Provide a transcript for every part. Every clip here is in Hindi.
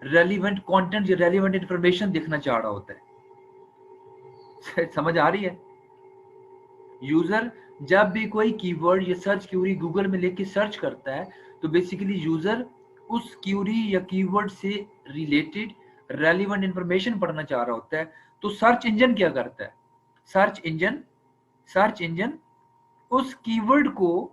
रेलिवेंट कंटेंट या रेलिवेंट इंफॉर्मेशन देखना चाह रहा होता है। समझ आ रही है? यूजर जब भी कोई कीवर्ड या सर्च क्यूरी गूगल में लेके सर्च करता है तो बेसिकली यूजर उस क्यूरी या कीवर्ड से रिलेटेड रेलिवेंट इंफॉर्मेशन पढ़ना चाह रहा होता है। तो सर्च इंजन क्या करता है? सर्च इंजन उस कीवर्ड को,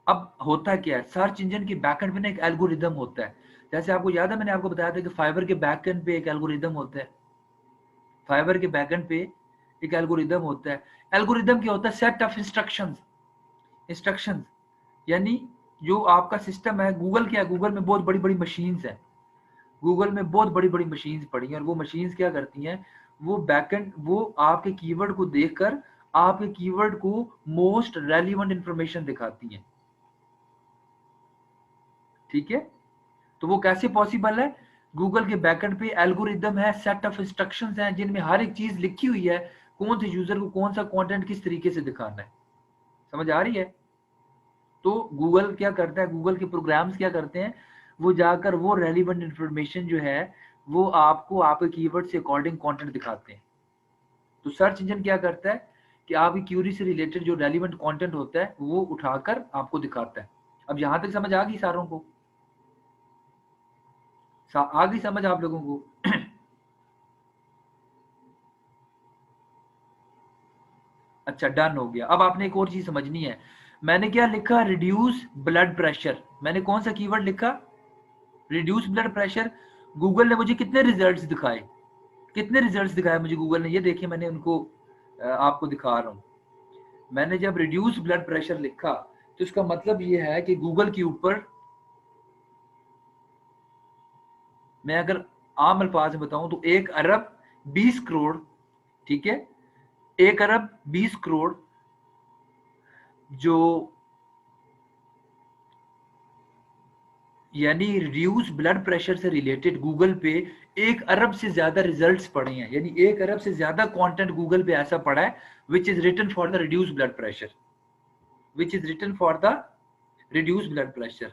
अब होता क्या है, सर्च इंजन के बैकएंड पे ना एक एल्गोरिदम होता है। जैसे आपको याद है मैंने आपको बताया था कि फाइवर के बैकएंड पे एक एल्गोरिदम होता है। फाइवर के बैकएंड पे एक एल्गोरिदम होता है। एल्गोरिदम क्या होता है? Set of instructions. यानी जो आपका सिस्टम है, गूगल क्या है, गूगल में बहुत बड़ी बड़ी मशीन्स हैं। गूगल में बहुत बड़ी बड़ी मशीन्स पड़ी हैं और वो मशीन्स क्या करती हैं, वो बैकएंड, वो आपके कीवर्ड को देखकर आपके कीवर्ड को मोस्ट रेलिवेंट इंफॉर्मेशन दिखाती हैं। ठीक है? तो वो कैसे पॉसिबल है? गूगल के बैकएंड पे एल्गोरिदम है, सेट ऑफ इंस्ट्रक्शंस हैं जिनमें हर एक चीज लिखी हुई है, कौन से यूजर को कौन सा कंटेंट किस तरीके से दिखाना है। समझ आ रही है? तो गूगल क्या करता है, गूगल के प्रोग्राम्स क्या करते हैं, वो जाकर वो रेलिवेंट इंफॉर्मेशन जो है वो आपको आपके कीवर्ड से अकॉर्डिंग कंटेंट दिखाते हैं। तो सर्च इंजन क्या करता है कि आपकी क्यूरी से रिलेटेड जो रेलिवेंट कंटेंट होता है वो उठाकर आपको दिखाता है। अब यहां तक समझ आ गई सारों को? आ गई समझ आप लोगों को? अच्छा, डन हो गया। अब आपने एक और चीज समझनी है। मैंने क्या लिखा? Reduce blood pressure. मैंने कौन सा कीवर्ड लिखा? Reduce blood pressure. गूगल ने मुझे कितने रिजल्ट्स दिखाए? कितने रिजल्ट्स दिखाए मुझे गूगल ने? ये देखिए मैंने उनको आपको दिखा रहा हूं। मैंने जब रिड्यूस ब्लड प्रेशर लिखा तो इसका मतलब ये है कि गूगल के ऊपर, मैं अगर आम अल्फाज में बताऊं तो 1 अरब 20 करोड़, ठीक है, 1 अरब 20 करोड़ जो, यानी रिड्यूस ब्लड प्रेशर से रिलेटेड गूगल पे 1 अरब से ज्यादा रिजल्ट्स पड़े हैं। यानी 1 अरब से ज्यादा कंटेंट गूगल पे ऐसा पड़ा है which is written for the reduce blood pressure, which is written for the reduce blood pressure.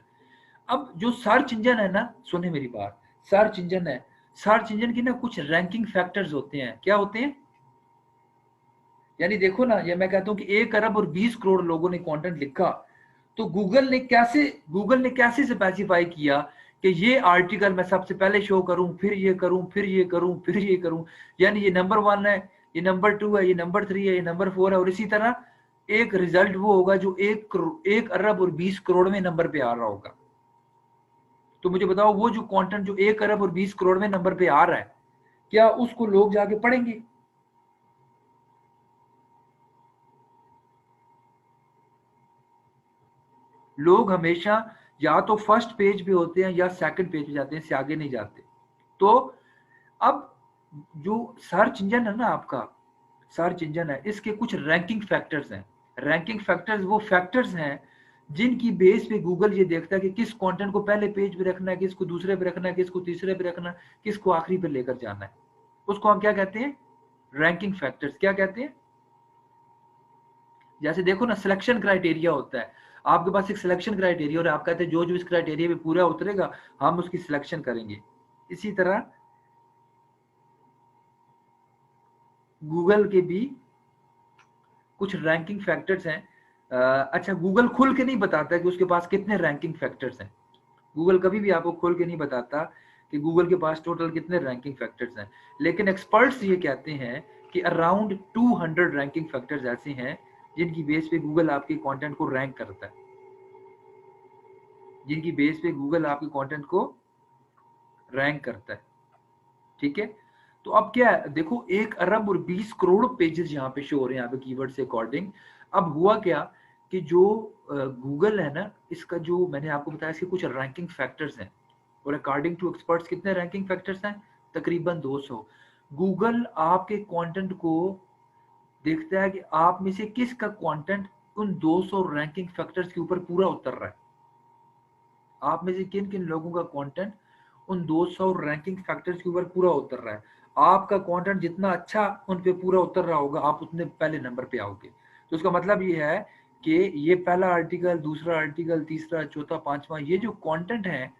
अब जो सर्च इंजन है ना, सुने मेरी बात, सर्च इंजन है, सर्च इंजन की ना कुछ रैंकिंग फैक्टर्स होते हैं। क्या होते हैं? यानी देखो ना, ये मैं कहता हूं कि 1 अरब 20 करोड़ लोगों ने कंटेंट लिखा, तो गूगल ने कैसे स्पेसिफाई किया कि ये आर्टिकल मैं सबसे पहले शो करूं, फिर ये करूं, फिर ये करूं, फिर ये करूं। यानी ये नंबर 1 है, ये नंबर 2 है, ये नंबर 3 है, ये नंबर 4 है, और इसी तरह एक रिजल्ट वो होगा जो 1 अरब 20 करोड़ में नंबर पे आ रहा होगा। तो मुझे बताओ, वो जो कंटेंट जो 1 अरब 20 करोड़ में नंबर पे आ रहा है, क्या उसको लोग जाके पढ़ेंगे? लोग हमेशा या तो फर्स्ट पेज पे होते हैं या सेकंड पेज पे जाते हैं, इससे आगे नहीं जाते। तो अब जो सर्च इंजन है ना आपका, सर्च इंजन है, इसके कुछ रैंकिंग फैक्टर्स हैं। रैंकिंग फैक्टर्स वो फैक्टर्स हैं जिनकी बेस पे गूगल ये देखता है कि किस कंटेंट को पहले पेज पे रखना है, किसको दूसरे पे रखना है, किसको तीसरे पे रखना है, किसको आखिरी पे लेकर जाना है। उसको हम क्या कहते हैं? Ranking factors. क्या कहते हैं? जैसे देखो ना, सिलेक्शन क्राइटेरिया होता है। आपके पास एक सिलेक्शन क्राइटेरिया और आप कहते हैं जो जो इस क्राइटेरिया पे पूरा उतरेगा हम उसकी सिलेक्शन करेंगे। इसी तरह गूगल के भी कुछ रैंकिंग फैक्टर्स हैं। अच्छा, गूगल खुल के नहीं बताता कि उसके पास कितने रैंकिंग फैक्टर्स हैं। गूगल कभी भी आपको खोल के नहीं बताता कि गूगल के पास टोटल कितने रैंकिंग फैक्टर्स हैं। लेकिन एक्सपर्ट्स ये कहते हैं कि अराउंड 200 रैंकिंग फैक्टर्स ऐसे हैं जिनकी बेस पे गूगल आपके कंटेंट को रैंक करता है, जिनकी बेस पे गूगल आपके कंटेंट को रैंक करता है। ठीक है? तो अब क्या है, देखो 1 अरब 20 करोड़ पेजेस यहाँ पे शो हो रहे हैं यहाँ पे कीवर्ड से अकॉर्डिंग। अब हुआ क्या कि जो गूगल है ना, इसका जो मैंने आपको बताया इसके कुछ रैंकिंग फैक्टर्स हैं, और अकॉर्डिंग टू एक्सपर्ट्स कितने रैंकिंग फैक्टर्स हैं? तकरीबन 200। गूगल आपके कंटेंट को देखता है कि आप में से किसका कंटेंट उन 200 रैंकिंग फैक्टर्स के ऊपर पूरा उतर रहा है। आप में से किन किन लोगों का कंटेंट उन 200 रैंकिंग फैक्टर्स के ऊपर पूरा उतर रहा है। आपका कंटेंट जितना अच्छा उन पे पूरा उतर रहा होगा, आप उतने पहले नंबर पे आओगे। तो उसका मतलब ये है कि ये पहला आर्टिकल, दूसरा आर्टिकल, तीसरा, चौथा, पांचवा, ये जो कंटेंट है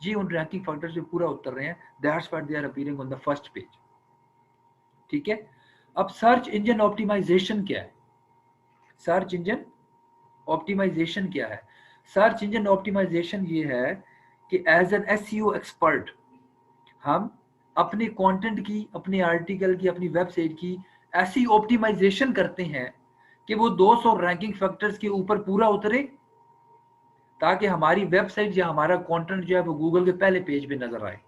ये उन रैंकिंग फैक्टर्स पे पूरा उतर रहे हैं, that's what they are appearing on the first page. ठीक है, अब सर्च इंजन ऑप्टिमाइजेशन क्या है? सर्च इंजन ऑप्टिमाइजेशन क्या है? सर्च इंजन ऑप्टिमाइजेशन ये है कि एज एन एसईओ एक्सपर्ट हम अपने कंटेंट की, अपने आर्टिकल की, अपनी वेबसाइट की ऐसी ऑप्टिमाइजेशन करते हैं कि वो 200 रैंकिंग फैक्टर्स के ऊपर पूरा उतरे, ताकि हमारी वेबसाइट या हमारा कंटेंट जो है वो गूगल के पहले पेज पे नजर आए।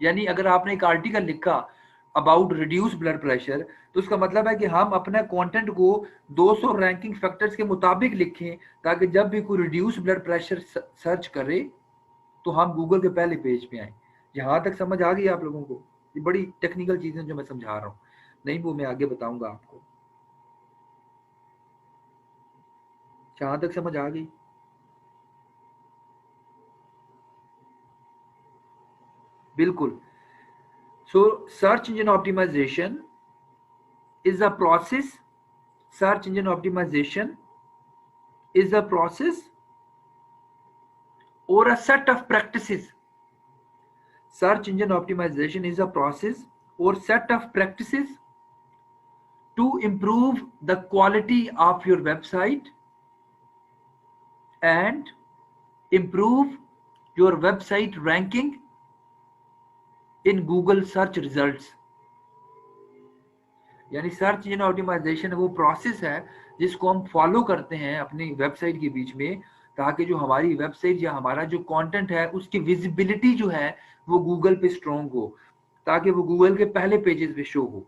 यानी अगर आपने एक आर्टिकल लिखा अबाउट रिड्यूस ब्लड प्रेशर, तो उसका मतलब है कि हम अपना कंटेंट को 200 रैंकिंग फैक्टर्स के मुताबिक लिखें, ताकि जब भी कोई रिड्यूस ब्लड प्रेशर सर्च करे तो हम गूगल के पहले पेज पे आए। यहां तक समझ आ गई आप लोगों को? ये बड़ी टेक्निकल चीजें जो मैं समझा रहा हूँ, नहीं वो मैं आगे बताऊंगा आपको। जहां तक समझ आ गई? बिल्कुल। So search engine optimization is a process, search engine optimization is a process or a set of practices. Search engine optimization is a process or set of practices to improve the quality of your website and improve your website ranking in Google search results. यानी सर्च इंजन ऑप्टिमाइजेशन वो प्रोसेस है जिसको हम फॉलो करते हैं अपनी वेबसाइट के बीच में, ताकि जो हमारी वेबसाइट या हमारा जो कंटेंट है उसकी विजिबिलिटी जो है वो गूगल पे स्ट्रॉन्ग हो, ताकि वो गूगल के पहले पेजेस पे शो हो।